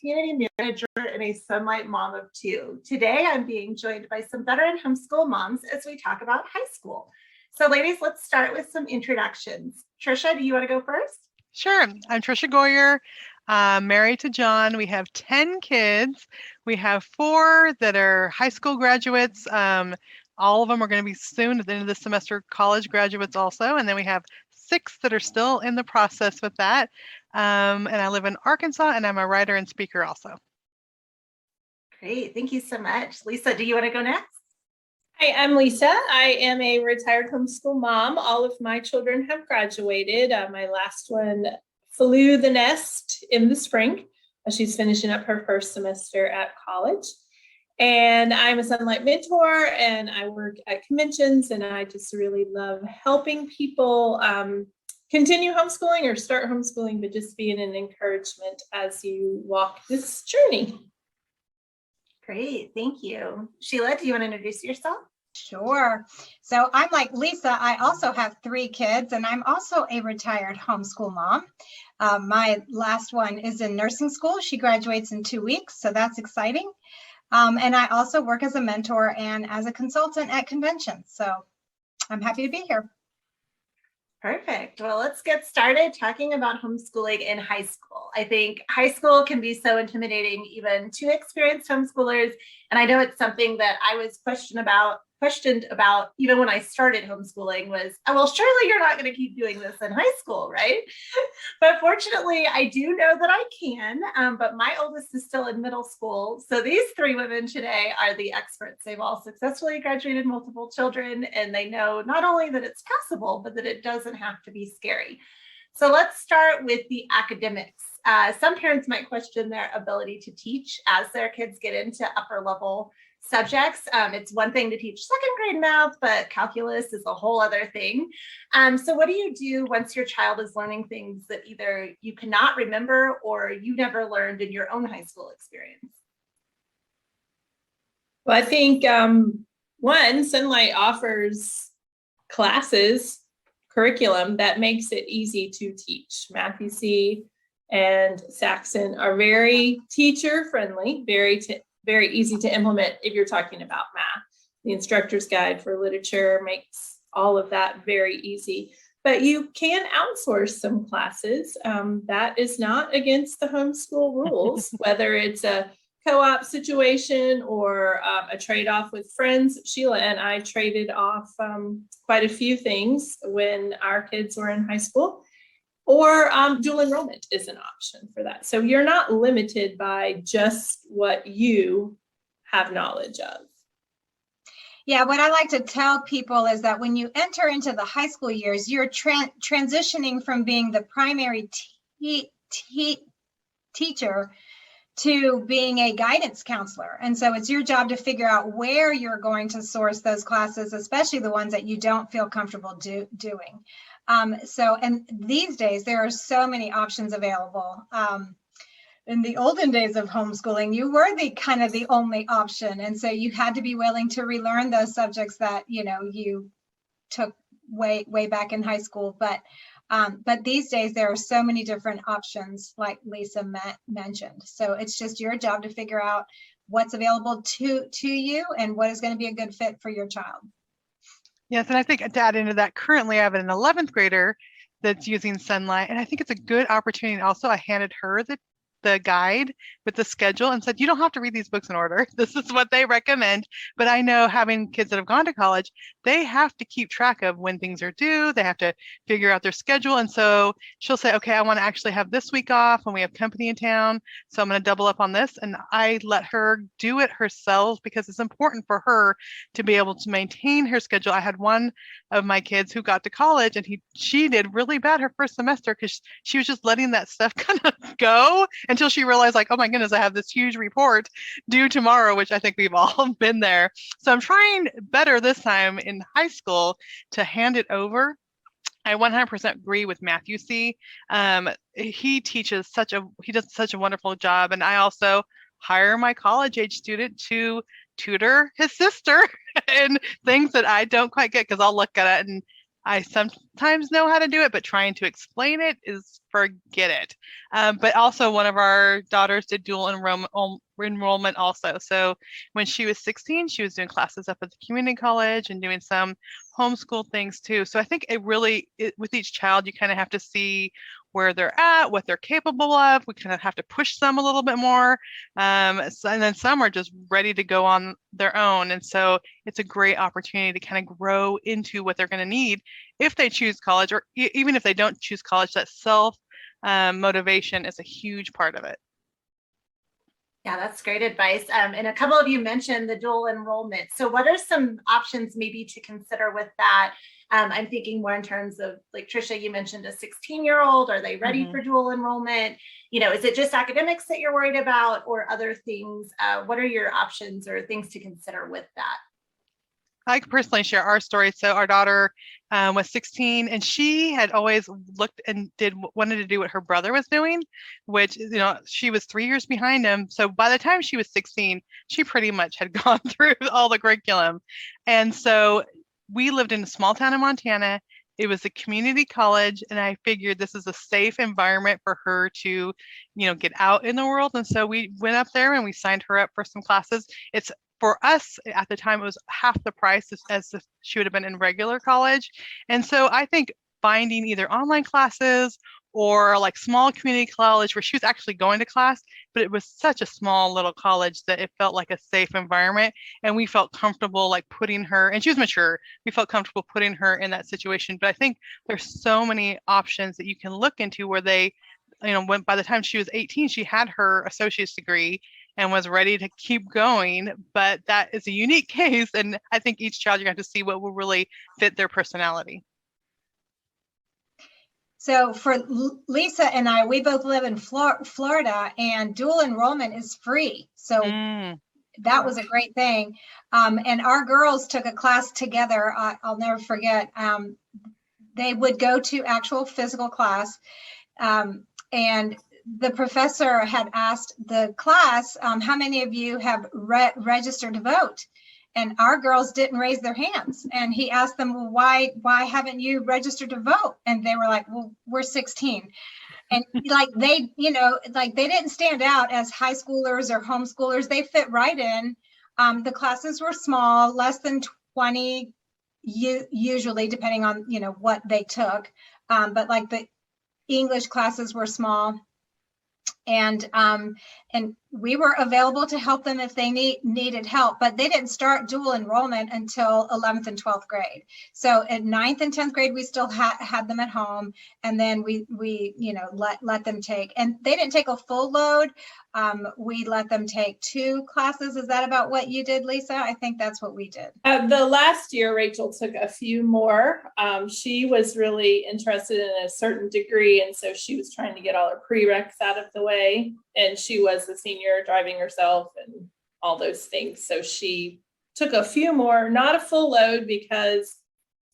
community manager and a Sonlight mom of two. Today, I'm being joined by some veteran homeschool moms as we talk about high school. So ladies, let's start with some introductions. Trisha, do you want to go first? Sure. I'm Trisha Goyer, married to John. We have 10 kids. We have 4 that are high school graduates. All of them are going to be soon at the end of the semester college graduates also. And then we have 6 that are still in the process with that. And I live in Arkansas, and I'm a writer and speaker also. Great. Thank you so much. Lisa, do you want to go next? Hi, I'm Lisa. I am a retired homeschool mom. All of my children have graduated. My last one flew the nest in the spring. She's finishing up her first semester at college. And I'm a Sonlight mentor, and I work at conventions, and I just really love helping people continue homeschooling or start homeschooling, but just being an encouragement as you walk this journey. Great, thank you. Sheila, do you want to introduce yourself? Sure. So I'm like Lisa. I also have 3 kids, and I'm also a retired homeschool mom. My last one is in nursing school. She graduates in 2 weeks, so that's exciting. And I also work as a mentor and as a consultant at conventions. So I'm happy to be here. Perfect. Well, let's get started talking about homeschooling in high school. I think high school can be so intimidating even to experienced homeschoolers. And I know it's something that I was questioned about even when I started homeschooling was, oh, well, surely you're not going to keep doing this in high school, right? But fortunately, I do know that I can, but my oldest is still in middle school. So these 3 women today are the experts. They've all successfully graduated multiple children, and they know not only that it's possible, but that it doesn't have to be scary. So let's start with the academics. Some parents might question their ability to teach as their kids get into upper level subjects. It's one thing to teach second grade math, but calculus is a whole other thing. So what do you do once your child is learning things that either you cannot remember or you never learned in your own high school experience? Well, I think one, Sonlight offers curriculum that makes it easy to teach. Matthew C. and Saxon are very teacher friendly, very easy to implement if you're talking about math. The instructor's guide for literature makes all of that very easy. But you can outsource some classes. That is not against the homeschool rules, whether it's a co-op situation or a trade-off with friends. Sheila and I traded off quite a few things when our kids were in high school. Or dual enrollment is an option for that. So you're not limited by just what you have knowledge of. Yeah, what I like to tell people is that when you enter into the high school years, you're transitioning from being the primary teacher to being a guidance counselor. And so it's your job to figure out where you're going to source those classes, especially the ones that you don't feel comfortable doing. And these days, there are so many options available. In the olden days of homeschooling, you were the only option. And so you had to be willing to relearn those subjects that, you took way back in high school. But these days, there are so many different options, like Lisa mentioned. So it's just your job to figure out what's available to you and what is going to be a good fit for your child. Yes, and I think to add into that, currently I have an 11th grader that's using Sonlight, and I think it's a good opportunity. Also, I handed her the guide with the schedule and said, you don't have to read these books in order. This is what they recommend. But I know, having kids that have gone to college, they have to keep track of when things are due. They have to figure out their schedule. And so she'll say, okay, I want to actually have this week off when we have company in town. So I'm going to double up on this. And I let her do it herself because it's important for her to be able to maintain her schedule. I had one of my kids who got to college, and she did really bad her first semester because she was just letting that stuff kind of go until she realized, like, oh my goodness, I have this huge report due tomorrow, which I think we've all been there. So I'm trying better this time in high school to hand it over. I 100% agree with Matthew C. He does such a wonderful job. And I also hire my college age student to tutor his sister in things that I don't quite get, because I'll look at it and I sometimes know how to do it, but trying to explain it is forget it. But also one of our daughters did dual enrollment also. So when she was 16, she was doing classes up at the community college and doing some homeschool things too. So I think with each child, you kind of have to see where they're at, what they're capable of. We kind of have to push them a little bit more. And then some are just ready to go on their own. And so it's a great opportunity to kind of grow into what they're going to need if they choose college, or even if they don't choose college. That self motivation is a huge part of it. Yeah, that's great advice. And a couple of you mentioned the dual enrollment. So what are some options maybe to consider with that? I'm thinking more in terms of, like Trisha, you mentioned a 16-year-old. Are they ready for dual enrollment? Is it just academics that you're worried about, or other things? What are your options or things to consider with that? I could personally share our story. So our daughter was 16, and she had always looked and wanted to do what her brother was doing, which, she was 3 years behind him. So by the time she was 16, she pretty much had gone through all the curriculum. And so we lived in a small town in Montana. It was a community college, and I figured this is a safe environment for her to, get out in the world. And so we went up there and we signed her up for some classes. It's, for us at the time, it was half the price as if she would have been in regular college. And so I think finding either online classes or like small community college where she was actually going to class, but it was such a small little college that it felt like a safe environment. And we felt comfortable like putting her, and she was mature, we felt comfortable putting her in that situation. But I think there's so many options that you can look into where they, when by the time she was 18, she had her associate's degree and was ready to keep going. But that is a unique case. And I think each child, you're going to have to see what will really fit their personality. So for Lisa and I, we both live in Florida, and dual enrollment is free. So that was a great thing. And our girls took a class together. I'll never forget. They would go to actual physical class. And the professor had asked the class, how many of you have registered to vote? And our girls didn't raise their hands. And he asked them, well, why haven't you registered to vote? And they were like, well, we're 16. And like they didn't stand out as high schoolers or homeschoolers. They fit right in. The classes were small, less than 20, usually, depending on, what they took. But like the English classes were small. And we were available to help them if they needed help, but they didn't start dual enrollment until 11th and 12th grade. So at 9th and 10th grade, we still had them at home, and then we let them take, and they didn't take a full load. We let them take 2 classes. Is that about what you did, Lisa? I think that's what we did. The last year, Rachel took a few more. She was really interested in a certain degree, and so she was trying to get all her prereqs out of the way. And she was a senior, driving herself and all those things. So she took a few more, not a full load, because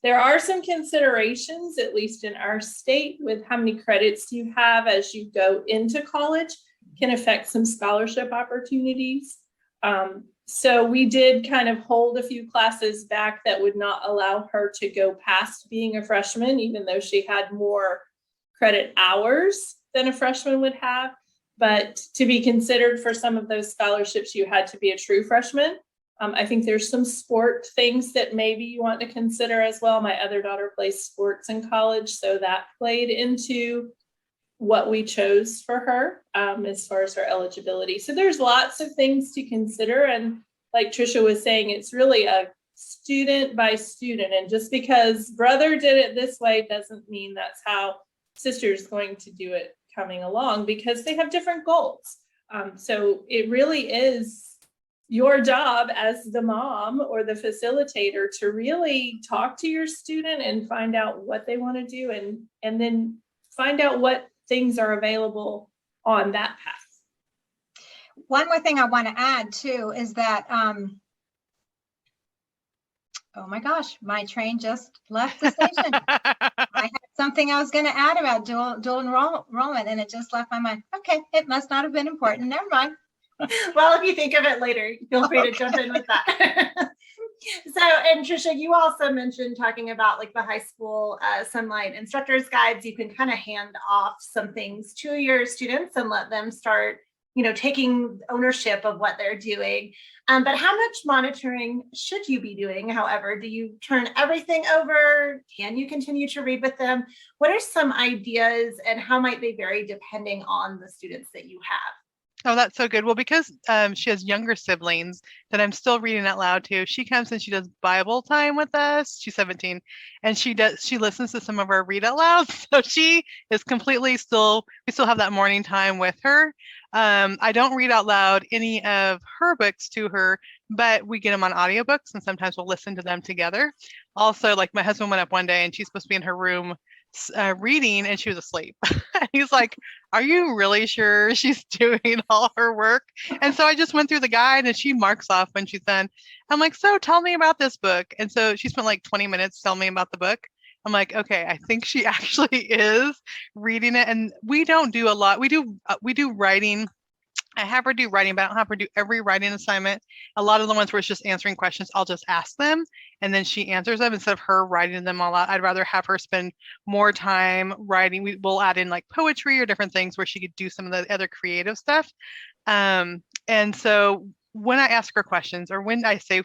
there are some considerations, at least in our state, with how many credits you have as you go into college can affect some scholarship opportunities. So we did kind of hold a few classes back that would not allow her to go past being a freshman, even though she had more credit hours than a freshman would have. But to be considered for some of those scholarships, you had to be a true freshman. I think there's some sport things that maybe you want to consider as well. My other daughter plays sports in college, so that played into what we chose for her as far as her eligibility. So there's lots of things to consider. And like Trisha was saying, it's really a student by student. And just because brother did it this way doesn't mean that's how sister's going to do it coming along, because they have different goals. So it really is your job as the mom or the facilitator to really talk to your student and find out what they want to do, and then find out what things are available on that path. One more thing I want to add too is that, oh my gosh, my train just left the station. I had something I was going to add about dual enrollment, and it just left my mind. Okay, it must not have been important. Never mind. Well, if you think of it later, feel free to jump in with that. So, and Trisha, you also mentioned talking about like the high school Sonlight instructors guides. You can kind of hand off some things to your students and let them start, taking ownership of what they're doing. But how much monitoring should you be doing? However, do you turn everything over? Can you continue to read with them? What are some ideas and how might they vary depending on the students that you have? Oh, that's so good. Well, because she has younger siblings that I'm still reading out loud to, she comes and she does Bible time with us. She's 17, and she listens to some of our read out loud. So she is completely we still have that morning time with her. I don't read out loud any of her books to her, but we get them on audiobooks, and sometimes we'll listen to them together. Also, like my husband went up one day and she's supposed to be in her room reading, and she was asleep. He's like, are you really sure she's doing all her work? And so I just went through the guide and she marks off when she's done. I'm like, so tell me about this book. And so she spent like 20 minutes telling me about the book. I'm like, okay, I think she actually is reading it. And we don't do a lot. We do writing. I have her do writing, but I don't have her do every writing assignment. A lot of the ones where it's just answering questions, I'll just ask them and then she answers them instead of her writing them all out. I'd rather have her spend more time writing. We'll add in like poetry or different things where she could do some of the other creative stuff. And so when I ask her questions or when I say,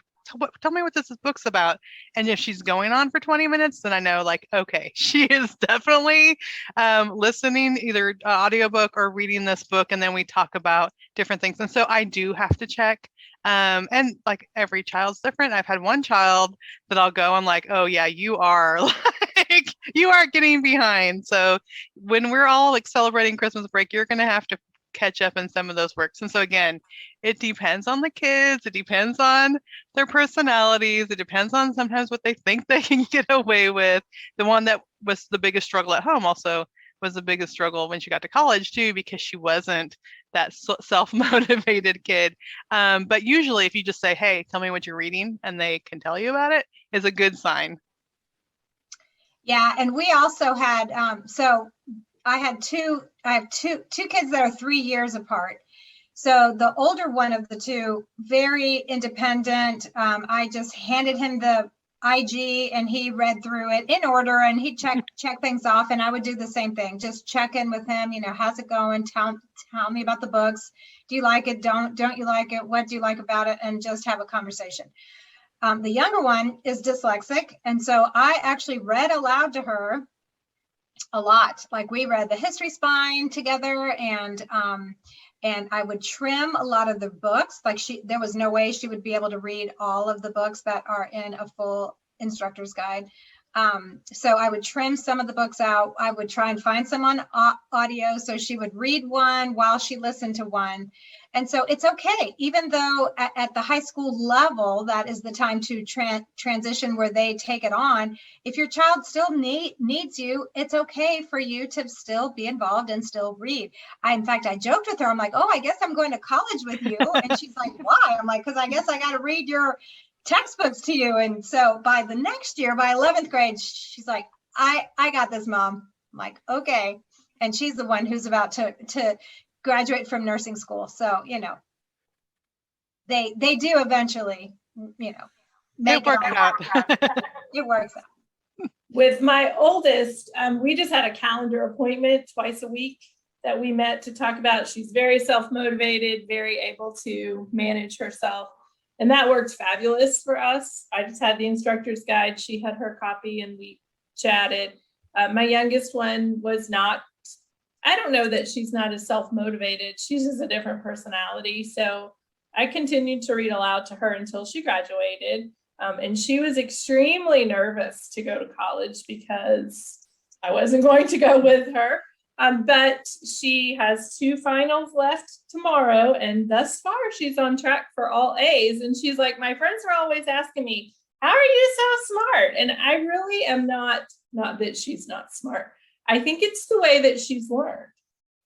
tell me what this book's about, and if she's going on for 20 minutes, then I know like, okay, she is definitely listening either audiobook or reading this book, and then we talk about different things. And so I do have to check, and like every child's different. I've had one child that I'll go and like, oh yeah, you are like you are getting behind. So when we're all like celebrating Christmas break, you're gonna have to catch up in some of those works. And so again, it depends on the kids, it depends on their personalities, it depends on sometimes what they think they can get away with. The one that was the biggest struggle at home also was the biggest struggle when she got to college too, because she wasn't that self-motivated kid. But usually if you just say, hey, tell me what you're reading, and they can tell you about it, is a good sign. Yeah, and we also had I have two kids that are 3 years apart. So the older one of the two, very independent. I just handed him the IG and he read through it in order and he check things off, and I would do the same thing. Just check in with him, how's it going? Tell me about the books. Do you like it? Don't you like it? What do you like about it? And just have a conversation. The younger one is dyslexic, and so I actually read aloud to her a lot. Like we read the history spine together, and I would trim a lot of the books. Like there was no way she would be able to read all of the books that are in a full instructor's guide. So I would trim some of the books out. I would try and find some on audio, so she would read one while she listened to one. And so it's okay, even though at the high school level, that is the time to transition where they take it on. If your child still needs you, it's okay for you to still be involved and still read. In fact, I joked with her. I'm like, oh, I guess I'm going to college with you. And she's like, why? I'm like, because I guess I got to read your textbooks to you. And so by the next year, by 11th grade, she's like, I got this, Mom. I'm like, okay. And she's the one who's about to graduate from nursing school. So, they do eventually, make it works out. It works out. With my oldest, we just had a calendar appointment twice a week that we met to talk about. She's very self-motivated, very able to manage herself. And that worked fabulous for us. I just had the instructor's guide. She had her copy and we chatted. My youngest one was not, I don't know that she's not as self-motivated. She's just a different personality. So I continued to read aloud to her until she graduated. And she was extremely nervous to go to college because I wasn't going to go with her. But she has 2 finals left tomorrow, and thus far she's on track for all A's. And she's like, my friends are always asking me, how are you so smart? And I really am not that she's not smart. I think it's the way that she's learned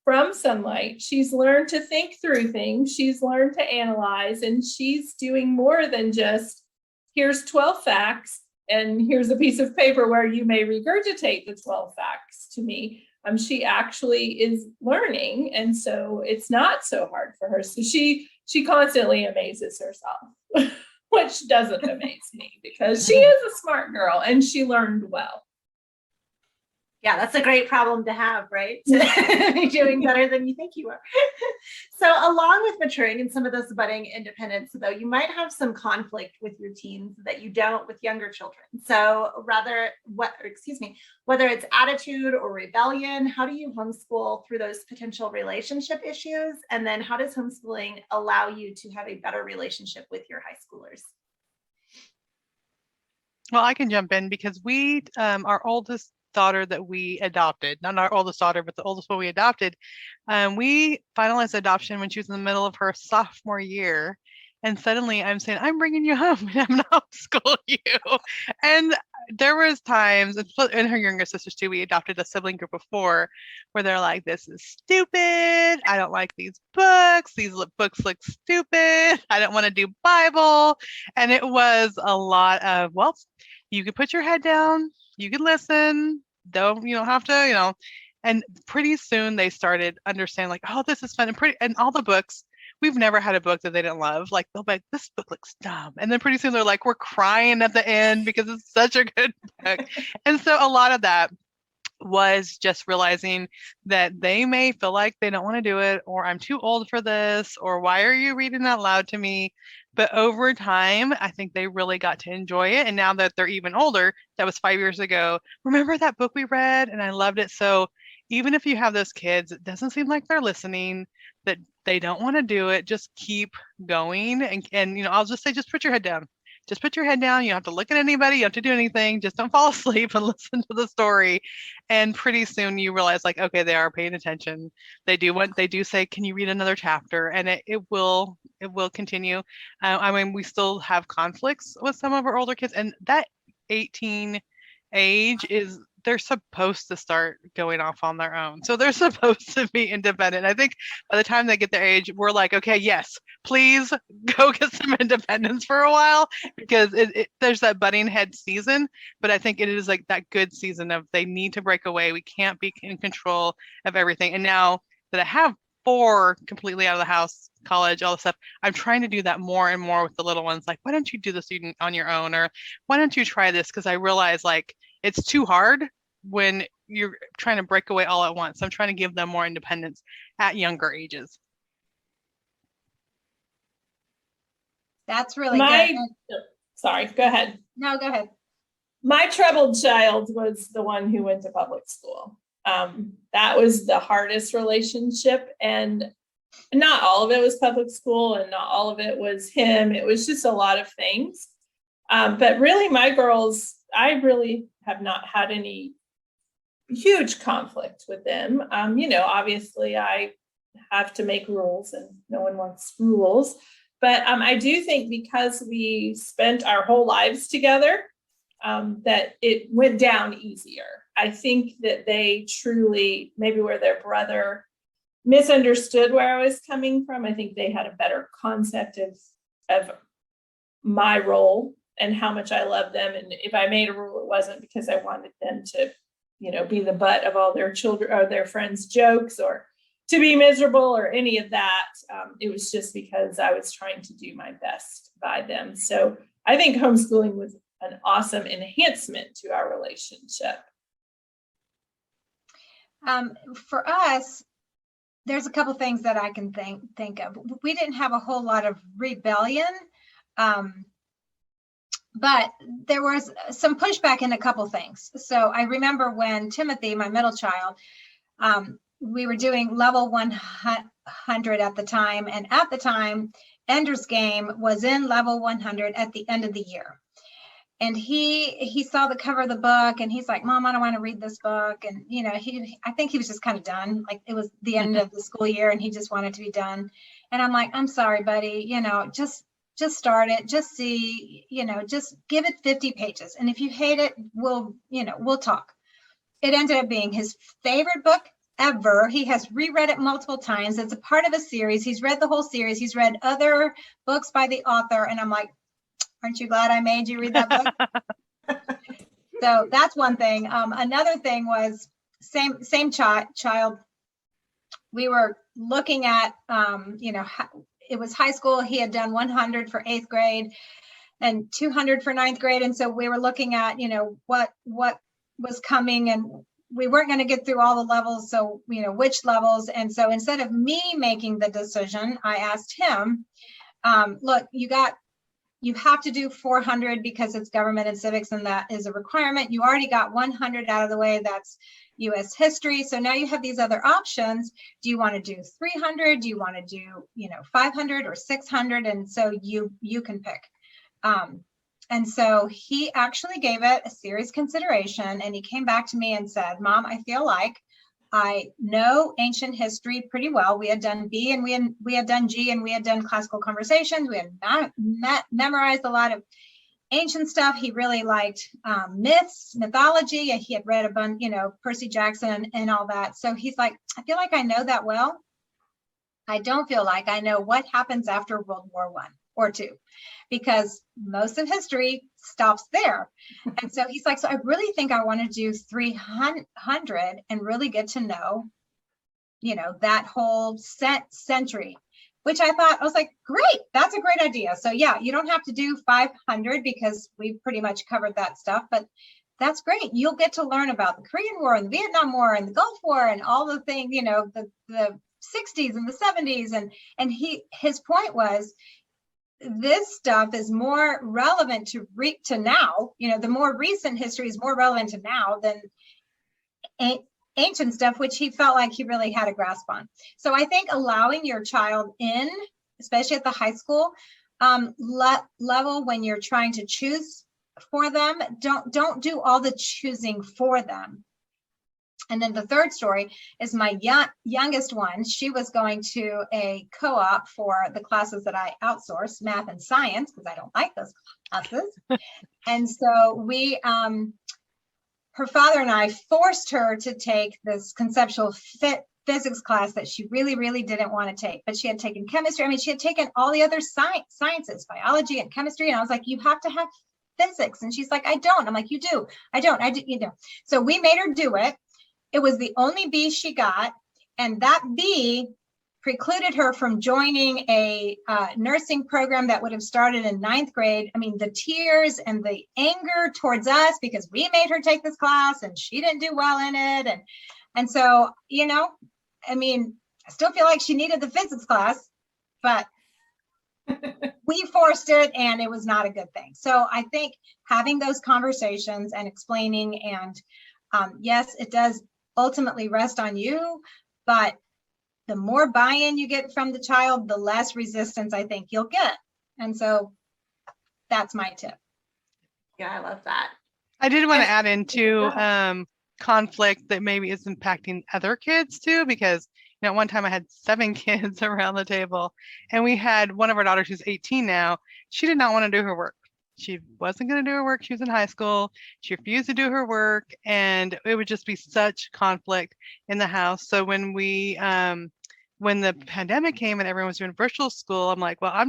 from Sonlight. She's learned to think through things. She's learned to analyze, and she's doing more than just, here's 12 facts, and here's a piece of paper where you may regurgitate the 12 facts to me. She actually is learning, and so it's not so hard for her. So she constantly amazes herself. which doesn't amaze me because she is a smart girl and she learned well. Yeah, that's a great problem to have, right? To be doing better than you think you are. So along with maturing in some of this budding independence, though, you might have some conflict with your teens that you don't with younger children. So whether it's attitude or rebellion, how do you homeschool through those potential relationship issues? And then how does homeschooling allow you to have a better relationship with your high schoolers? Well, I can jump in because our oldest daughter that we adopted, not our oldest daughter, but the oldest one we adopted, we finalized adoption when she was in the middle of her sophomore year. And suddenly I'm saying, I'm bringing you home and I'm going to homeschool you. And there was times, and her younger sisters too, we adopted a sibling group of 4 where they're like, this is stupid. I don't like these books. These books look stupid. I don't want to do Bible. And it was a lot of, well, you could put your head down. You could listen. You don't have to, and pretty soon they started understanding like, oh, this is fun. And all the books, we've never had a book that they didn't love. Like they'll be like, this book looks dumb. And then pretty soon they're like, we're crying at the end because it's such a good book. And so a lot of that was just realizing that they may feel like they don't want to do it, or I'm too old for this, or why are you reading that loud to me? But over time, I think they really got to enjoy it. And now that they're even older, that was 5 years ago, remember that book we read and I loved it. So even if you have those kids, it doesn't seem like they're listening, that they don't want to do it, just keep going. And I'll just say, just put your head down. Just put your head down. You don't have to look at anybody. You don't have to do anything. Just don't fall asleep and listen to the story. And pretty soon you realize like, okay, they are paying attention. They do say, can you read another chapter? And it will continue. We still have conflicts with some of our older kids, and that 18 age they're supposed to start going off on their own. So they're supposed to be independent. I think by the time they get their age, we're like, okay, yes, please go get some independence for a while, because there's that butting head season. But I think it is like that good season of they need to break away. We can't be in control of everything. And now that I have 4 completely out of the house, college, all the stuff, I'm trying to do that more and more with the little ones. Like, why don't you do this on your own? Or why don't you try this? Because I realize like it's too hard when you're trying to break away all at once. I'm trying to give them more independence at younger ages. That's really good. Sorry, go ahead. No, go ahead. My troubled child was the one who went to public school. That was the hardest relationship, and not all of it was public school and not all of it was him. It was just a lot of things. But really my girls, I really have not had any huge conflict with them. Obviously I have to make rules and no one wants rules, but I do think because we spent our whole lives together, that it went down easier. I think that they truly, maybe where their brother misunderstood where I was coming from, I think they had a better concept of my role and how much I love them. And if I made a rule, it wasn't because I wanted them to, be the butt of all their children or their friends' jokes or to be miserable or any of that. It was just because I was trying to do my best by them. So I think homeschooling was an awesome enhancement to our relationship. For us, there's a couple things that I can think of. We didn't have a whole lot of rebellion, but there was some pushback in a couple things. So I remember when Timothy, my middle child, we were doing level 100 at the time. And at the time, Ender's Game was in level 100 at the end of the year. And he saw the cover of the book and he's like, Mom, I don't want to read this book. And, I think he was just kind of done. Like it was the end of the school year and he just wanted to be done. And I'm like, I'm sorry, buddy, just start it, just see, just give it 50 pages. And if you hate it, we'll talk. It ended up being his favorite book ever. He has reread it multiple times. It's a part of a series. He's read the whole series. He's read other books by the author. And I'm like, aren't you glad I made you read that book? So that's one thing. Another thing was same child. We were looking at, it was high school. He had done 100 for 8th grade. and 200 for ninth grade. And so we were looking at, what was coming, and we weren't going to get through all the levels. So, which levels. And so instead of me making the decision, I asked him, look, you have to do 400 because it's government and civics, and that is a requirement. You already got 100 out of the way. That's US history. So now you have these other options. Do you want to do 300? Do you want to do, 500 or 600? And so you can pick. And so he actually gave it a serious consideration, and he came back to me and said, Mom, I feel like I know ancient history pretty well. We had done B, and we had done G, and we had done classical conversations. We had memorized a lot of ancient stuff. He really liked mythology. He had read a bunch, Percy Jackson and all that. So he's like, I feel like I know that well. I don't feel like I know what happens after World War I or II, because most of history stops there. And so he's like, so I really think I want to do 300 and really get to know, that whole century, which I was like, great, that's a great idea. So yeah, you don't have to do 500 because we've pretty much covered that stuff, but that's great. You'll get to learn about the Korean War and the Vietnam War and the Gulf War and all the things, the 60s and the 70s. And his point was, this stuff is more relevant to now. The more recent history is more relevant to now than ancient stuff, which he felt like he really had a grasp on. So I think allowing your child in, especially at the high school level, when you're trying to choose for them, don't do all the choosing for them. And then the third story is my youngest one. She was going to a co-op for the classes that I outsource, math and science, because I don't like those classes. And so her father and I forced her to take this conceptual physics class that she really, really didn't want to take. But she had taken chemistry. I mean, she had taken all the other sciences, biology and chemistry. And I was like, you have to have physics. And she's like, I don't. I'm like, you do. I don't. So we made her do it. It was the only B she got, and that B precluded her from joining a nursing program that would have started in ninth grade. I mean, the tears and the anger towards us because we made her take this class and she didn't do well in it. And so, I mean, I still feel like she needed the physics class, but we forced it and it was not a good thing. So I think having those conversations and explaining, and yes, it does ultimately rest on you, but the more buy-in you get from the child, the less resistance I think you'll get. And so that's my tip. Yeah, I love that. I did want to add into conflict that maybe is impacting other kids too, because at one time I had 7 kids around the table, and we had one of our daughters who's 18 now. She did not want to do her work. She wasn't going to do her work. She was in high school. She refused to do her work, and it would just be such conflict in the house. So when when the pandemic came and everyone was doing virtual school, I'm like, well, I'm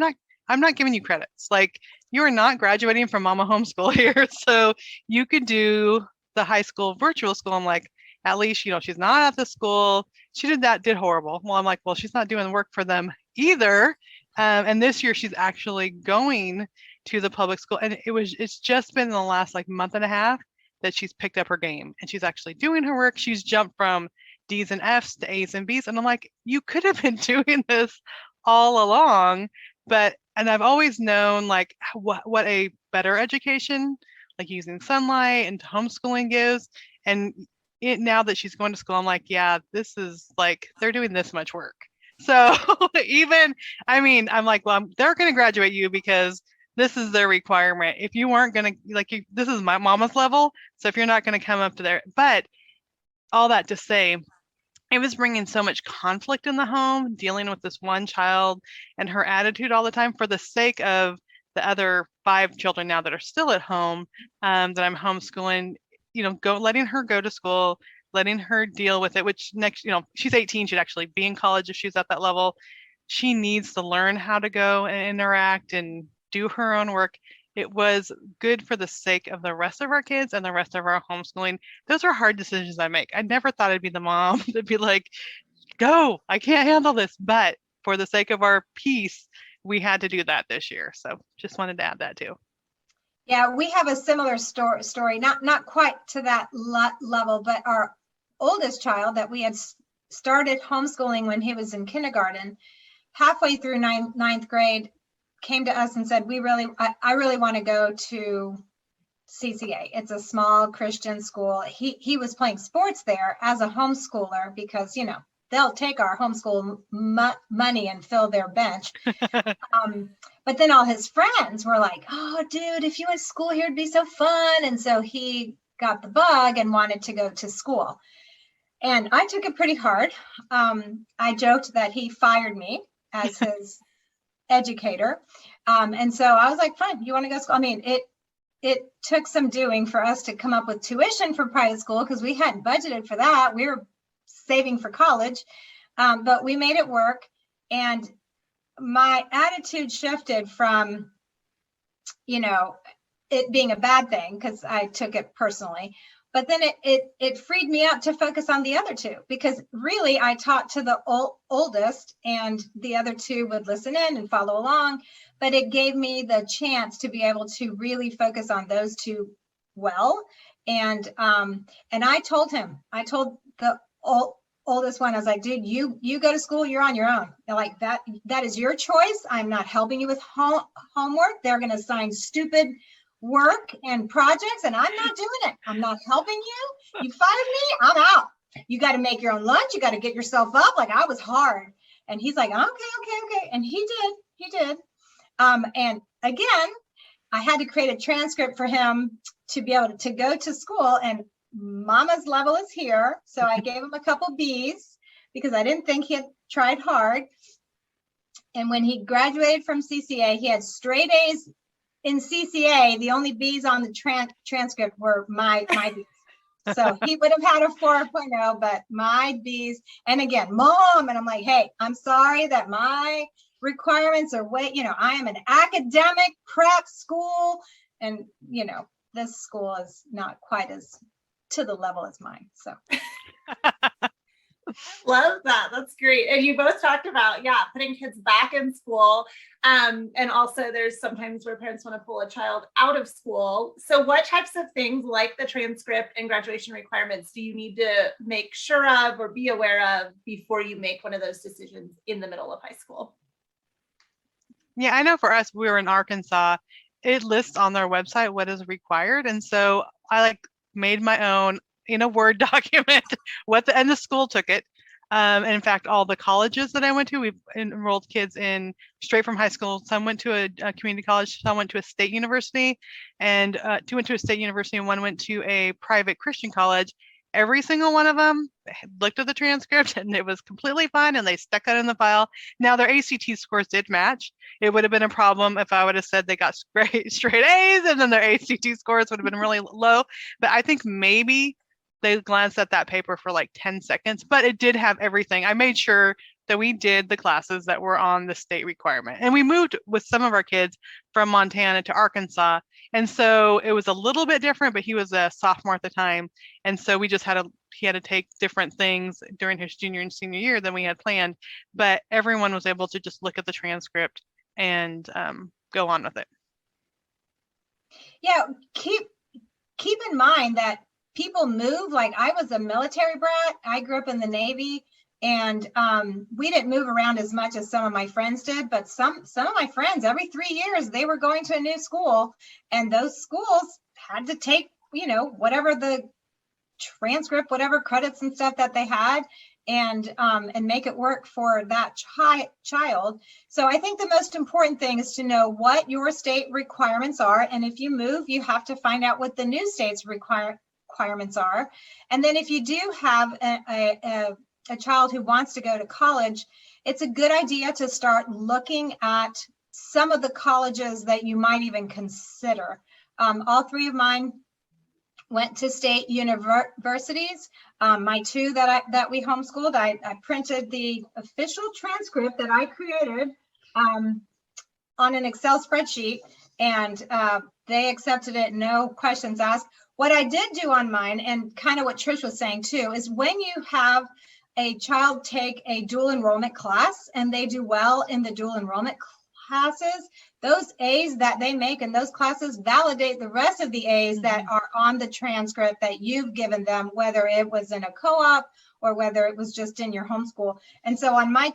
not giving you credits. Like, you are not graduating from Mama Homeschool here. So you could do the high school virtual school. I'm like, at least, she's not at the school. She did horrible. Well, I'm like, well, she's not doing the work for them either. And this year she's actually going to the public school, and it's just been in the last month and a half that she's picked up her game, and she's actually doing her work. She's jumped from D's and F's to A's and B's, and I'm like, you could have been doing this all along. And I've always known what a better education, using Sonlight and homeschooling gives. And now that she's going to school, I'm like, yeah, this is they're doing this much work. So I'm like, well, they're going to graduate you because this is their requirement. If you weren't going to, this is my mama's level. So if you're not going to come up to there, but all that to say, it was bringing so much conflict in the home, dealing with this one child and her attitude all the time for the sake of the other 5 children now that are still at home, that I'm homeschooling, letting her go to school, letting her deal with it, which next, she's 18, she'd actually be in college if she's at that level. She needs to learn how to go and interact and do her own work. It was good for the sake of the rest of our kids and the rest of our homeschooling. Those are hard decisions I make. I never thought I'd be the mom to be like, go, I can't handle this. But for the sake of our peace, we had to do that this year. So just wanted to add that too. Yeah, we have a similar story, not quite to that level, but our oldest child that we had started homeschooling when he was in kindergarten, halfway through ninth grade, came to us and said, I really want to go to CCA. It's a small Christian school. He was playing sports there as a homeschooler because, you know, they'll take our homeschool money and fill their bench. But then all his friends were like, oh, dude, if you went to school here, it'd be so fun. And so he got the bug and wanted to go to school. And I took it pretty hard. I joked that he fired me as his educator. And so I was like, fine, you want to go to school? I mean, it took some doing for us to come up with tuition for private school because we hadn't budgeted for that. We were saving for college, but we made it work. And my attitude shifted from, you know, it being a bad thing because I took it personally. But then it freed me up to focus on the other two, because really I taught to the oldest and the other two would listen in and follow along. But it gave me the chance to be able to really focus on those two well. And I told the oldest one, I was like, dude, you go to school, you're on your own. They're like, that is your choice. I'm not helping you with homework. They're going to assign stupid work and projects, and I'm not doing it. I'm not helping you. You fired me, I'm out. You got to make your own lunch. You got to get yourself up. Like, I was hard. And he's like, okay. And he did. And again, I had to create a transcript for him to be able to go to school, and mama's level is here. So I gave him a couple B's because I didn't think he had tried hard. And when he graduated from CCA, he had straight A's in CCA. The only B's on the transcript were my B's. So he would have had a 4.0, but my B's. And again, mom, and I'm like, hey, I'm sorry that my requirements are I am an academic prep school, and this school is not quite as to the level as mine. So love that. That's great. And you both talked about, putting kids back in school. And also there's sometimes where parents want to pull a child out of school. So what types of things like the transcript and graduation requirements do you need to make sure of or be aware of before you make one of those decisions in the middle of high school? Yeah, I know for us, we were in Arkansas, it lists on their website what is required. And so I made my own in a Word document and the school took it. And in fact, all the colleges that I went to, we've enrolled kids in straight from high school. Some went to a community college, some went to a state university, and two went to a state university, and one went to a private Christian college. Every single one of them looked at the transcript and it was completely fine, and they stuck that in the file. Now their ACT scores did match. It would have been a problem if I would have said they got straight A's and then their ACT scores would have been really low. But I think maybe they glanced at that paper for 10 seconds, but it did have everything. I made sure that we did the classes that were on the state requirement. And we moved with some of our kids from Montana to Arkansas. And so it was a little bit different, but he was a sophomore at the time. And so we just he had to take different things during his junior and senior year than we had planned. But everyone was able to just look at the transcript and go on with it. Yeah, keep in mind that people move. Like, I was a military brat. I grew up in the Navy, and we didn't move around as much as some of my friends did. But some of my friends, every 3 years, they were going to a new school, and those schools had to take, whatever the transcript, whatever credits and stuff that they had, and make it work for that child. So I think the most important thing is to know what your state requirements are, and if you move, you have to find out what the new state's requirements are. And then if you do have a child who wants to go to college, it's a good idea to start looking at some of the colleges that you might even consider. All three of mine went to state universities. My two that we homeschooled, I printed the official transcript that I created on an Excel spreadsheet, and they accepted it, no questions asked. What I did do on mine, and kind of what Trish was saying too, is when you have a child take a dual enrollment class and they do well in the dual enrollment classes, those A's that they make in those classes validate the rest of the A's that are on the transcript that you've given them, whether it was in a co-op or whether it was just in your homeschool. And so on my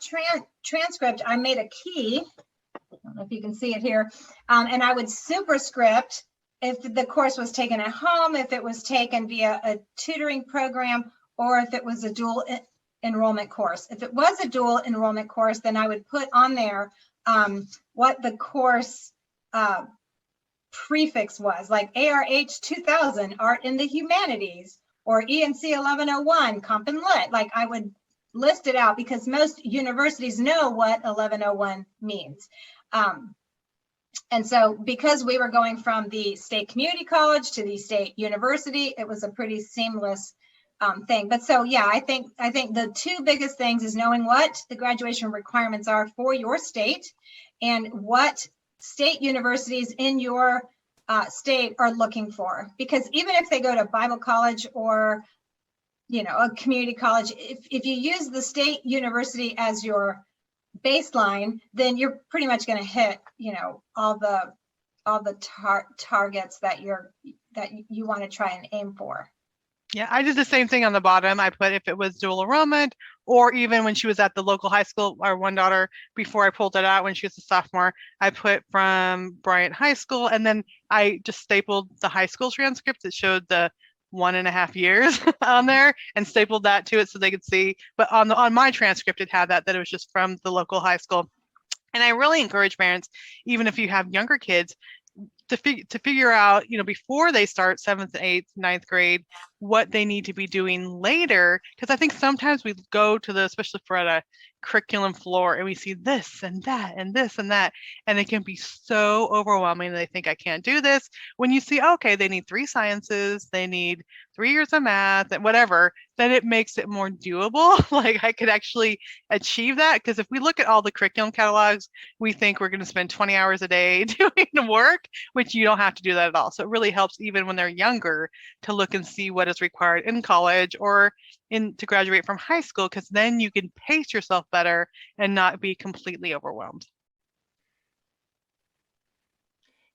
transcript, I made a key. I don't know if you can see it here. And I would superscript if the course was taken at home, if it was taken via a tutoring program, or if it was a dual enrollment course. If it was a dual enrollment course, then I would put on there what the course prefix was, like ARH 2000, Art in the Humanities, or ENC 1101, Comp and Lit. Like I would list it out because most universities know what 1101 means. And so because we were going from the state community college to the state university, it was a pretty seamless thing. But so, yeah, I think the two biggest things is knowing what the graduation requirements are for your state and what state universities in your state are looking for. Because even if they go to Bible college or, you know, a community college, if you use the state university as your baseline, then you're pretty much going to hit, you know, all the targets that you want to try and aim for. Yeah, I did the same thing on the bottom. I put if it was dual enrollment, or even when she was at the local high school, our one daughter, before I pulled it out when she was a sophomore, I put from Bryant High School, and then I just stapled the high school transcript that showed the 1.5 years on there and stapled that to it so they could see. But on my transcript, it had that it was just from the local high school. And I really encourage parents, even if you have younger kids, to figure out, you know, before they start 7th, 8th, 9th grade, what they need to be doing later. Because I think sometimes we go to especially for at a curriculum floor, and we see this and that and this and that, and it can be so overwhelming. They think I can't do this. When you see, okay, they need 3 sciences, they need 3 years of math and whatever, then it makes it more doable. Like I could actually achieve that. Because if we look at all the curriculum catalogs, we think we're going to spend 20 hours a day doing the work, which you don't have to do that at all. So it really helps even when they're younger to look and see what is required in college or to graduate from high school, because then you can pace yourself better and not be completely overwhelmed.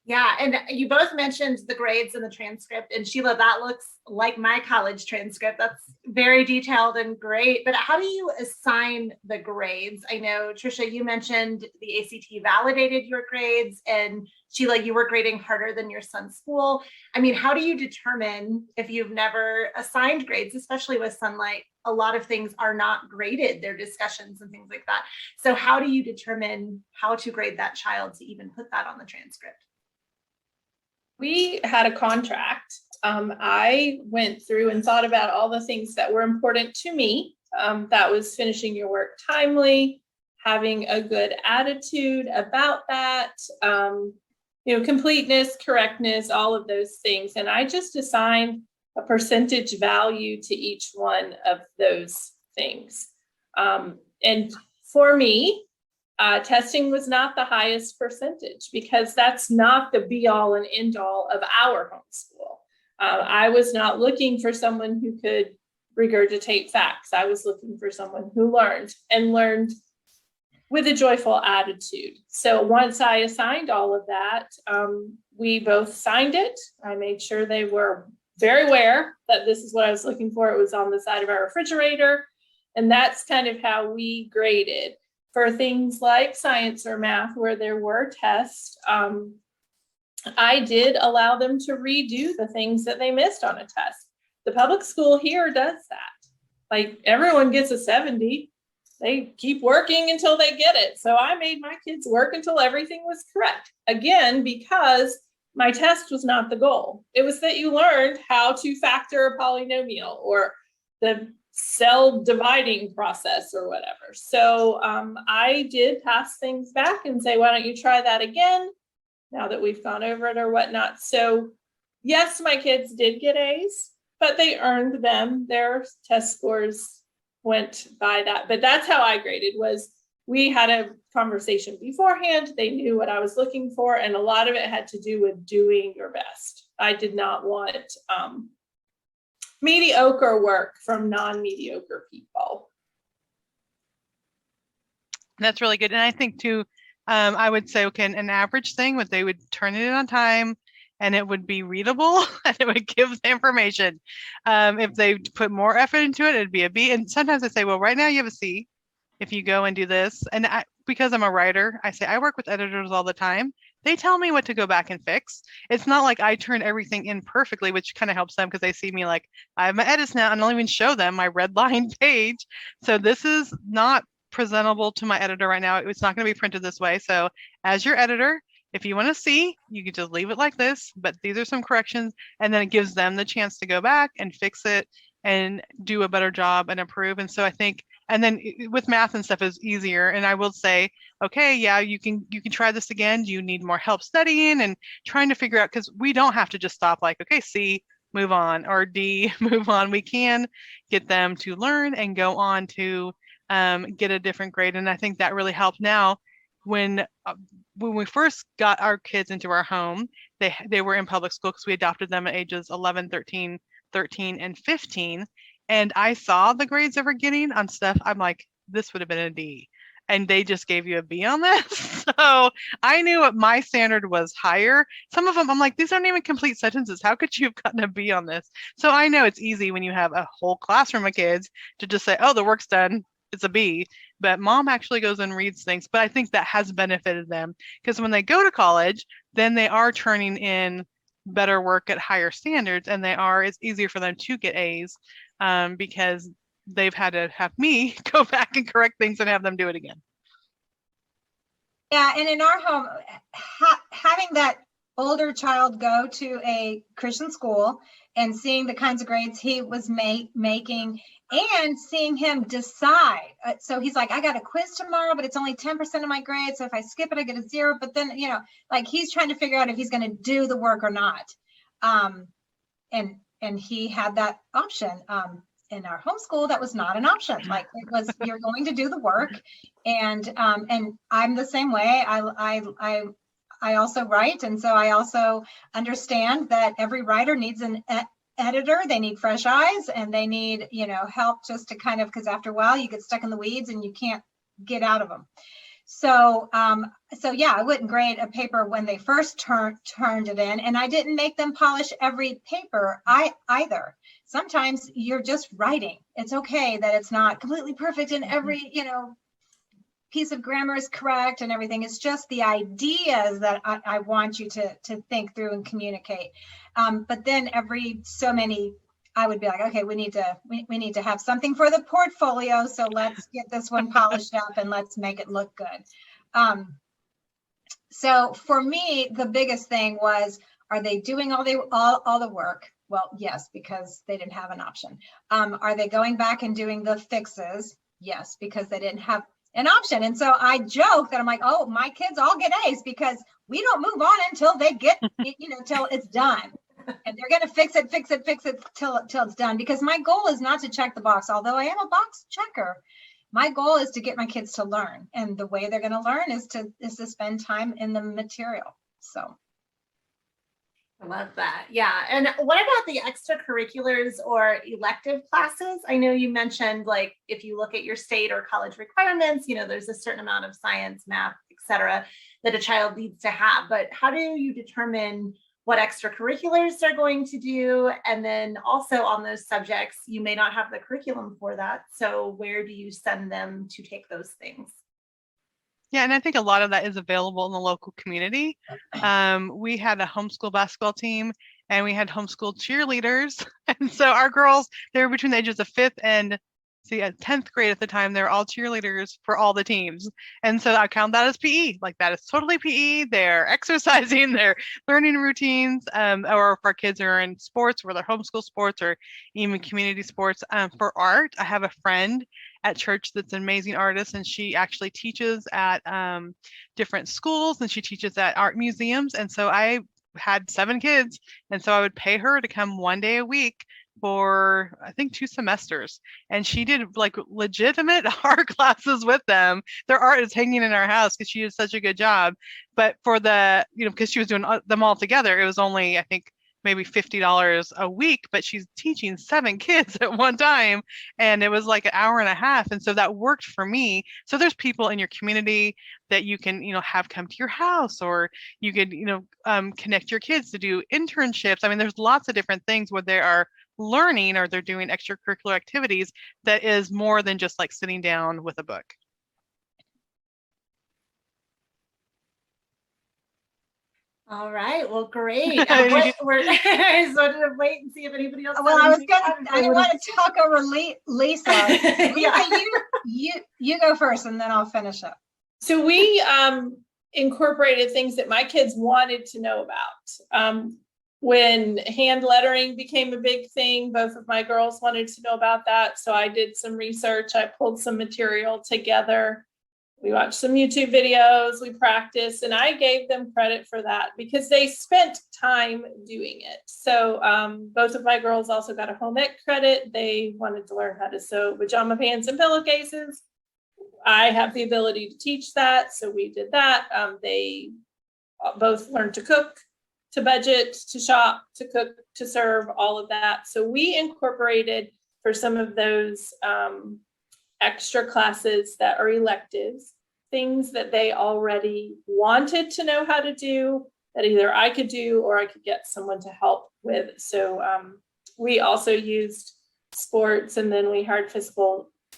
Yeah, and you both mentioned the grades in the transcript, and Sheila, that looks like my college transcript. That's very detailed and great, but how do you assign the grades? I know, Trisha, you mentioned the ACT validated your grades, and Sheila, you were grading harder than your son's school. I mean, how do you determine if you've never assigned grades, especially with Sonlight? A lot of things are not graded, they're discussions and things like that. So how do you determine how to grade that child to even put that on the transcript? We had a contract. I went through and thought about all the things that were important to me. That was finishing your work timely, having a good attitude about that, you know, completeness, correctness, all of those things. And I just assigned a percentage value to each one of those things. And for me, testing was not the highest percentage because that's not the be all and end all of our homeschool. I was not looking for someone who could regurgitate facts. I was looking for someone who learned with a joyful attitude. So once I assigned all of that, we both signed it. I made sure they were very aware that this is what I was looking for. It was on the side of our refrigerator. And that's kind of how we graded. For things like science or math, where there were tests, I did allow them to redo the things that they missed on a test. The public school here does that. Like everyone gets a 70. They keep working until they get it. So I made my kids work until everything was correct. Again, because my test was not the goal. It was that you learned how to factor a polynomial or the cell dividing process or whatever. So I did pass things back and say, why don't you try that again now that we've gone over it or whatnot. So yes, my kids did get A's, but they earned them. Their test scores went by that. But that's how I graded, was we had a conversation beforehand. They knew what I was looking for. And a lot of it had to do with doing your best. I did not want mediocre work from non-mediocre people. That's really good. And I think too, I would say, okay, an average thing would they would turn it in on time and it would be readable and it would give the information. If they put more effort into it, it'd be a B. And sometimes I say, well, right now you have a C if you go and do this. And because I'm a writer, I say I work with editors all the time. They tell me what to go back and fix. It's not like I turn everything in perfectly, which kind of helps them because they see me like I have my edits now and I'll even show them my red line page. So this is not presentable to my editor right now. It's not going to be printed this way. So as your editor, if you want to see, you can just leave it like this, but these are some corrections, and then it gives them the chance to go back and fix it and do a better job and improve. And so I think, and then with math and stuff is easier. And I will say, okay, yeah, you can try this again. Do you need more help studying and trying to figure out, because we don't have to just stop like, okay, C, move on, or D, move on. We can get them to learn and go on to get a different grade. And I think that really helped now. When we first got our kids into our home, they were in public school because we adopted them at ages 11, 13, and 15. And I saw the grades they were getting on stuff. I'm like, this would have been a D. And they just gave you a B on this. So I knew what my standard was higher. Some of them, I'm like, these aren't even complete sentences. How could you have gotten a B on this? So I know it's easy when you have a whole classroom of kids to just say, oh, the work's done. It's a B. But mom actually goes and reads things. But I think that has benefited them because when they go to college, then they are turning in better work at higher standards, and it's easier for them to get A's because they've had to have me go back and correct things and have them do it again. Yeah, and in our home, having that older child go to a Christian school and seeing the kinds of grades he was making and seeing him decide. So he's like, I got a quiz tomorrow, but it's only 10% of my grade. So if I skip it, I get a 0. But then, like he's trying to figure out if he's going to do the work or not. And he had that option. In our homeschool, that was not an option. Like it was, you're going to do the work. And I'm the same way. I also write. And so I also understand that every writer needs an editor. They need fresh eyes and they need, help just to kind of, because after a while you get stuck in the weeds and you can't get out of them. So yeah, I wouldn't grade a paper when they first turned it in, and I didn't make them polish every paper either. Sometimes you're just writing. It's okay that it's not completely perfect and every, piece of grammar is correct and everything. It's just the ideas that I want you to think through and communicate. But then every so many, I would be like, okay, we need to have something for the portfolio. So let's get this one polished up and let's make it look good. So for me, the biggest thing was, are they doing all the work? Well, yes, because they didn't have an option. Are they going back and doing the fixes? Yes, because they didn't have an option. And so I joke that I'm like, oh, my kids all get A's because we don't move on until they get, till it's done. And they're going to fix it till it's done. Because my goal is not to check the box, although I am a box checker. My goal is to get my kids to learn. And the way they're going to learn is to spend time in the material. So. I love that. Yeah. And what about the extracurriculars or elective classes? I know you mentioned, like, if you look at your state or college requirements, there's a certain amount of science, math, et cetera, that a child needs to have. But how do you determine what extracurriculars they're going to do? And then also on those subjects, you may not have the curriculum for that. So where do you send them to take those things? Yeah, and I think a lot of that is available in the local community. We had a homeschool basketball team and we had homeschool cheerleaders. And so our girls, they were between the ages of 5th and 10th grade at the time. They were all cheerleaders for all the teams. And so I count that as PE. Like that is totally PE. They're exercising, they're learning routines, or if our kids are in sports, whether homeschool sports or even community sports. For art, I have a friend at church that's an amazing artist, and she actually teaches at different schools and she teaches at art museums. And so I had 7 kids, and so I would pay her to come one day a week for I think 2 semesters, and she did like legitimate art classes with them. Their art is hanging in our house because she did such a good job. But for the because she was doing them all together, it was only I think maybe $50 a week, but she's teaching 7 kids at one time. And it was like an hour and a half. And so that worked for me. So there's people in your community that you can, have come to your house, or you could, connect your kids to do internships. I mean, there's lots of different things where they are learning or they're doing extracurricular activities that is more than just like sitting down with a book. All right. Well, great. I just wanted to wait and see if anybody else. Well, I want to talk over Lisa. Yeah. Lisa, you go first, and then I'll finish up. So we incorporated things that my kids wanted to know about. When hand lettering became a big thing, both of my girls wanted to know about that. So I did some research. I pulled some material together. We watched some YouTube videos, we practiced, and I gave them credit for that because they spent time doing it. So both of my girls also got a home ec credit. They wanted to learn how to sew pajama pants and pillowcases. I have the ability to teach that, so we did that. They both learned to cook, to budget, to shop, to cook, to serve, all of that. So we incorporated for some of those extra classes that are electives, things that they already wanted to know how to do that either I could do or I could get someone to help with. So we also used sports, and then we hired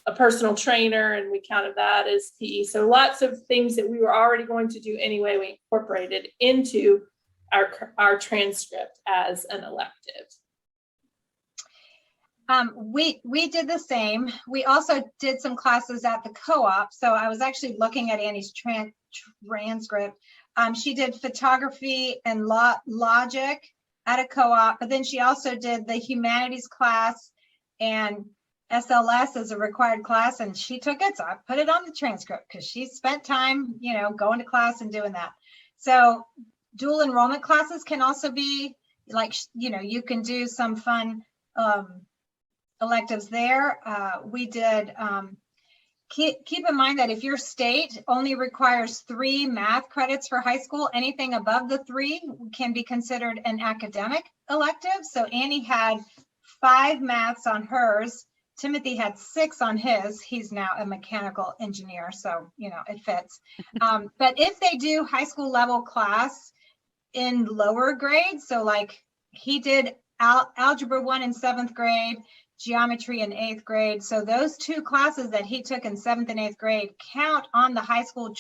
a personal trainer, and we counted that as PE. So lots of things that we were already going to do anyway, we incorporated into our transcript as an elective. We did the same. We also did some classes at the co-op. So I was actually looking at Annie's transcript. She did photography and logic at a co-op, but then she also did the humanities class and SLS as a required class, and she took it. So I put it on the transcript because she spent time, going to class and doing that. So dual enrollment classes can also be like, you can do some fun electives there. We did, keep in mind that if your state only requires 3 math credits for high school, anything above the 3 can be considered an academic elective. So Annie had 5 maths on hers. Timothy had 6 on his. He's now a mechanical engineer, so it fits. But if they do high school level class in lower grades, so like he did algebra 1 in 7th grade, geometry in 8th grade. So those 2 classes that he took in 7th and 8th grade count on the high school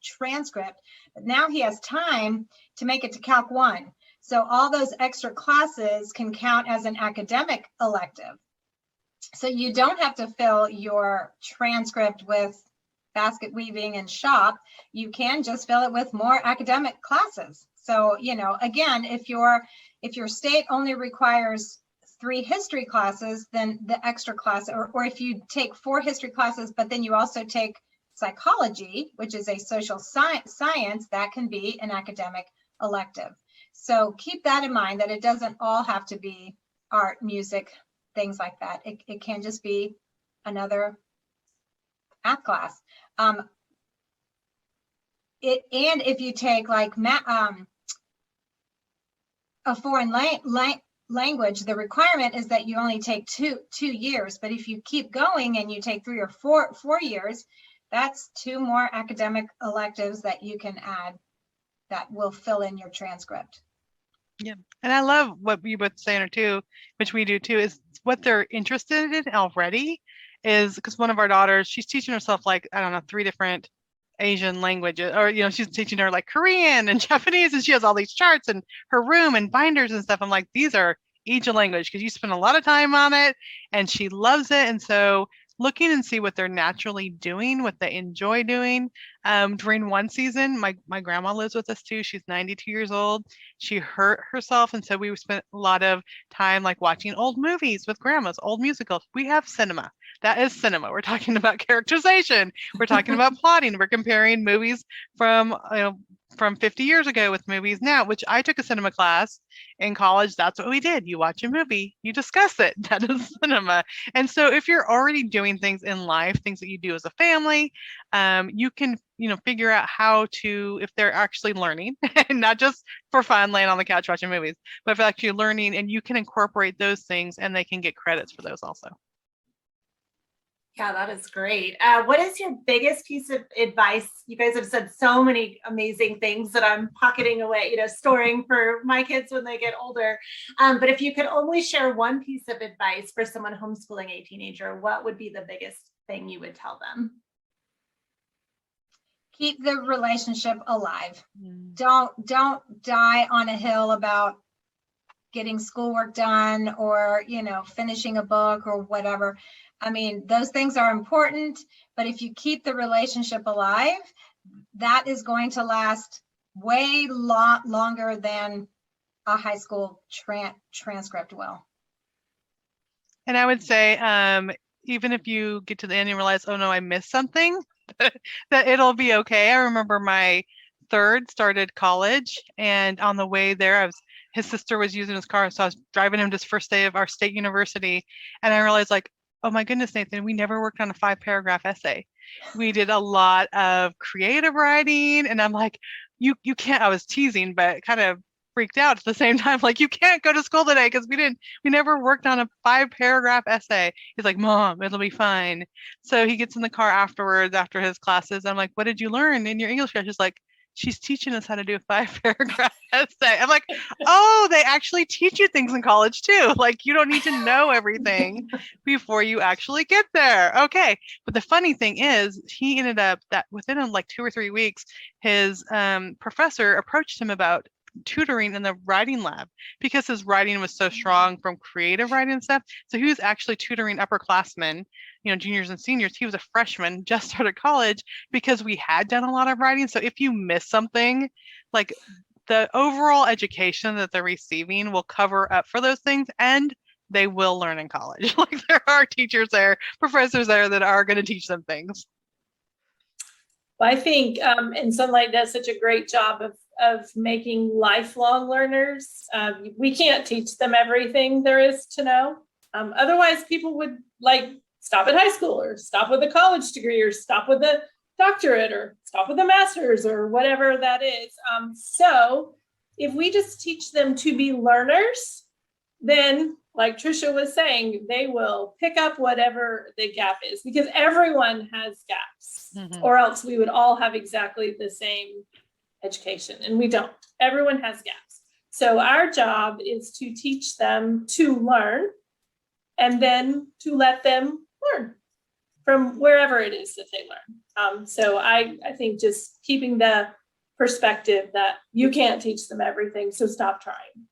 transcript. But now he has time to make it to Calc 1. So all those extra classes can count as an academic elective. So you don't have to fill your transcript with basket weaving and shop. You can just fill it with more academic classes. So, again, if your state only requires 3 history classes, then the extra class, or if you take 4 history classes, but then you also take psychology, which is a social science, that can be an academic elective. So keep that in mind, that it doesn't all have to be art, music, things like that. It can just be another math class. And if you take like a foreign language, the requirement is that you only take two years. But if you keep going and you take 3 or 4 years, that's 2 more academic electives that you can add that will fill in your transcript. Yeah. And I love what you both saying too, which we do too, is what they're interested in already is because one of our daughters, she's teaching herself like, I don't know, 3 different Asian languages, or, she's teaching her like Korean and Japanese, and she has all these charts in her room and binders and stuff. I'm like, these are each a language because you spend a lot of time on it, and she loves it. And so looking and see what they're naturally doing, what they enjoy doing. During one season, my grandma lives with us too. She's 92 years old. She hurt herself. And so we spent a lot of time like watching old movies with grandmas, old musicals. We have cinema. That is cinema. We're talking about characterization. We're talking about plotting. We're comparing movies from from 50 years ago with movies now, which I took a cinema class in college. That's what we did. You watch a movie, you discuss it. That is cinema. And so if you're already doing things in life, things that you do as a family, you can, figure out how to, if they're actually learning, and not just for fun, laying on the couch watching movies, but if they're actually learning, and you can incorporate those things and they can get credits for those also. Yeah, that is great. What is your biggest piece of advice? You guys have said so many amazing things that I'm pocketing away, storing for my kids when they get older. But if you could only share one piece of advice for someone homeschooling a teenager, what would be the biggest thing you would tell them? Keep the relationship alive. Don't die on a hill about getting schoolwork done or, finishing a book or whatever. I mean, those things are important, but if you keep the relationship alive, that is going to last way longer than a high school transcript will. And I would say, even if you get to the end and realize, oh no, I missed something, that it'll be okay. I remember my third started college, and on the way there, his sister was using his car, so I was driving him to his first day of our state university, and I realized, like, oh my goodness, Nathan, we never worked on a 5-paragraph essay. We did a lot of creative writing, and I'm like, you can't. I was teasing, but kind of freaked out at the same time. Like, you can't go to school today because we never worked on a 5-paragraph essay. He's like, Mom, it'll be fine. So he gets in the car afterwards, after his classes. I'm like, what did you learn in your English class? She's like, she's teaching us how to do a 5-paragraph essay. I'm like, oh, they actually teach you things in college too. Like, you don't need to know everything before you actually get there. Okay. But the funny thing is, he ended up that within like 2 or 3 weeks, his professor approached him about tutoring in the writing lab because his writing was so strong from creative writing and stuff. So he was actually tutoring upperclassmen, juniors and seniors. He was a freshman, just started college, because we had done a lot of writing. So if you miss something, like, the overall education that they're receiving will cover up for those things, and they will learn in college. Like, there are teachers there, professors there that are going to teach them things. Well, I think, and Sonlight does such a great job of making lifelong learners. We can't teach them everything there is to know. Otherwise, people would stop at high school, or stop with a college degree, or stop with a doctorate, or stop with a master's, or whatever that is. So if we just teach them to be learners, then, like Trisha was saying, they will pick up whatever the gap is, because everyone has gaps, or else we would all have exactly the same education, and we don't. Everyone has gaps. So our job is to teach them to learn, and then to let them learn from wherever it is that they learn. So I think just keeping the perspective that you can't teach them everything, so stop trying.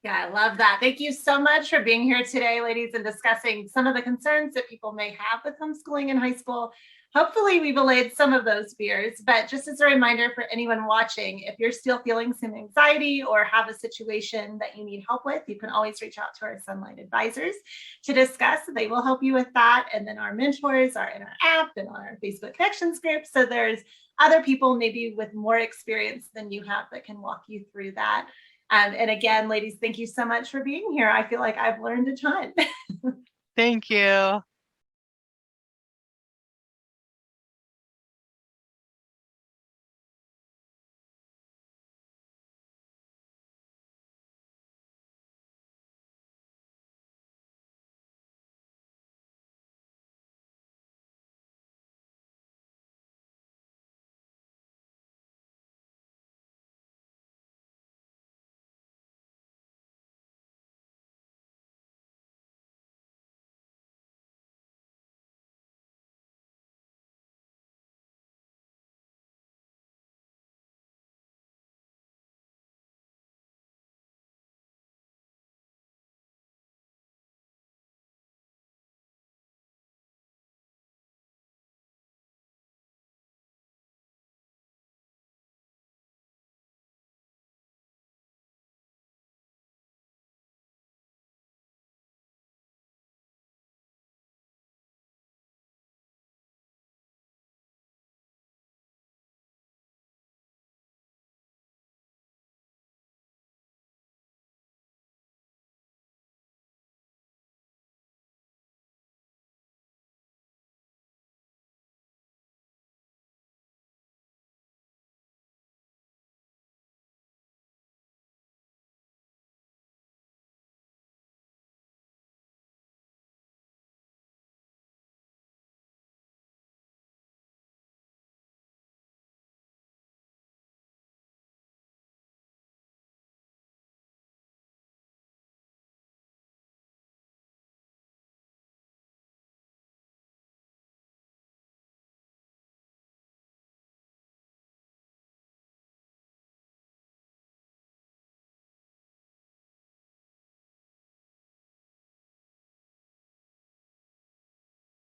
Yeah, I love that. Thank you so much for being here today, ladies, and discussing some of the concerns that people may have with homeschooling in high school. Hopefully we've allayed some of those fears, but just as a reminder for anyone watching, if you're still feeling some anxiety or have a situation that you need help with, you can always reach out to our Sonlight advisors to discuss. They will help you with that. And then our mentors are in our app and on our Facebook connections group. So there's other people maybe with more experience than you have that can walk you through that. And again, ladies, thank you so much for being here. I feel like I've learned a ton. Thank you.